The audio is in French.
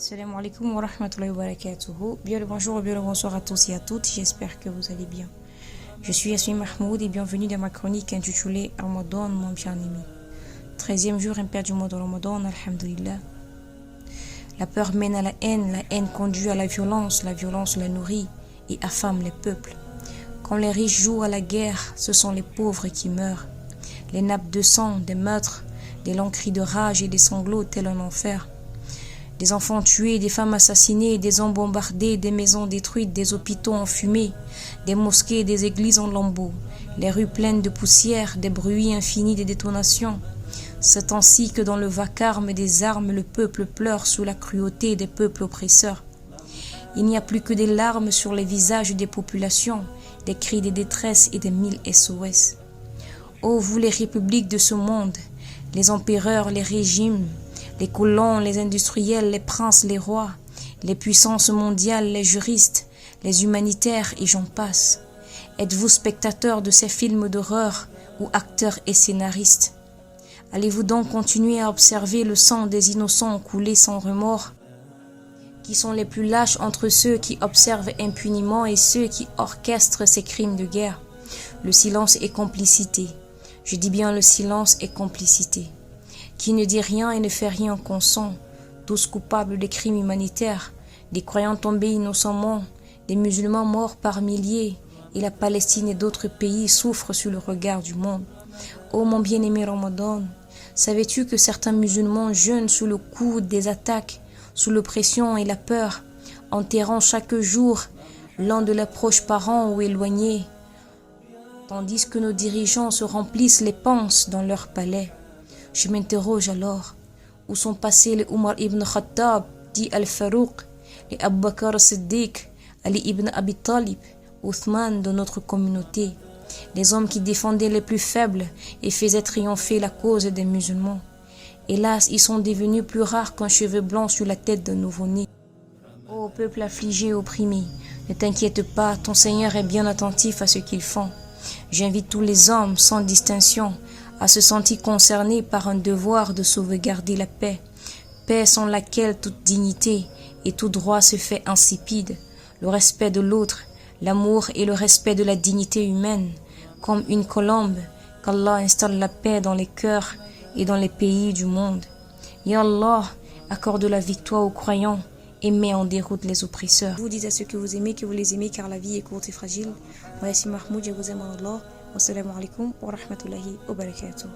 Salam alaikum wa rahmatullahi wa barakatuhu. Bien le bonjour et bien le bonsoir à tous et à toutes. J'espère que vous allez bien. Je suis Yasmine Mahmoud et bienvenue dans ma chronique intitulée Ramadan, mon bien-aimé. 13e jour impair du mois de Ramadan, alhamdulillah. La peur mène à la haine conduit à la violence la nourrit et affame les peuples. Quand les riches jouent à la guerre, ce sont les pauvres qui meurent. Les nappes de sang, des meurtres, des longs cris de rage et des sanglots tel un enfer. Des enfants tués, des femmes assassinées, des hommes bombardés, des maisons détruites, des hôpitaux enfumés, des mosquées, des églises en lambeaux, les rues pleines de poussière, des bruits infinis des détonations. C'est ainsi que dans le vacarme des armes, le peuple pleure sous la cruauté des peuples oppresseurs. Il n'y a plus que des larmes sur les visages des populations, des cris de détresse et des 1000 SOS. Ô vous les républiques de ce monde, les empereurs, les régimes, les colons, les industriels, les princes, les rois, les puissances mondiales, les juristes, les humanitaires et j'en passe. Êtes-vous spectateurs de ces films d'horreur ou acteurs et scénaristes? Allez-vous donc continuer à observer le sang des innocents coulé sans remords? Qui sont les plus lâches entre ceux qui observent impunément et ceux qui orchestrent ces crimes de guerre? Le silence est complicité. Je dis bien le silence est complicité. Qui ne dit rien et ne fait rien consent, tous coupables des crimes humanitaires, des croyants tombés innocemment, des musulmans morts par milliers, et la Palestine et d'autres pays souffrent sous le regard du monde. Ô mon bien-aimé Ramadan, savais-tu que certains musulmans jeûnent sous le coup des attaques, sous l'oppression et la peur, enterrant chaque jour l'un de leurs proches parents ou éloignés, tandis que nos dirigeants se remplissent les panses dans leurs palais? Je m'interroge alors, où sont passés les Omar ibn Khattab, dit Al-Farouq, les Abu Bakr Siddiq, Ali ibn Abi Talib, Othman de notre communauté, les hommes qui défendaient les plus faibles et faisaient triompher la cause des musulmans. Hélas, ils sont devenus plus rares qu'un cheveu blanc sur la tête d'un nouveau-né. Ô peuple affligé et opprimé, ne t'inquiète pas, ton Seigneur est bien attentif à ce qu'ils font. J'invite tous les hommes, sans distinction, à se sentir concernés par un devoir de sauvegarder la paix, paix sans laquelle toute dignité et tout droit se fait insipide, le respect de l'autre, l'amour et le respect de la dignité humaine, comme une colombe, qu'Allah installe la paix dans les cœurs et dans les pays du monde. Ya Allah, accorde la victoire aux croyants et met en déroute les oppresseurs. Vous dites à ceux que vous aimez que vous les aimez car la vie est courte et fragile. Moi, c'est Mahmoud, je vous aime en Allah. Wassalamu alaikum wa rahmatullahi wa barakatuh.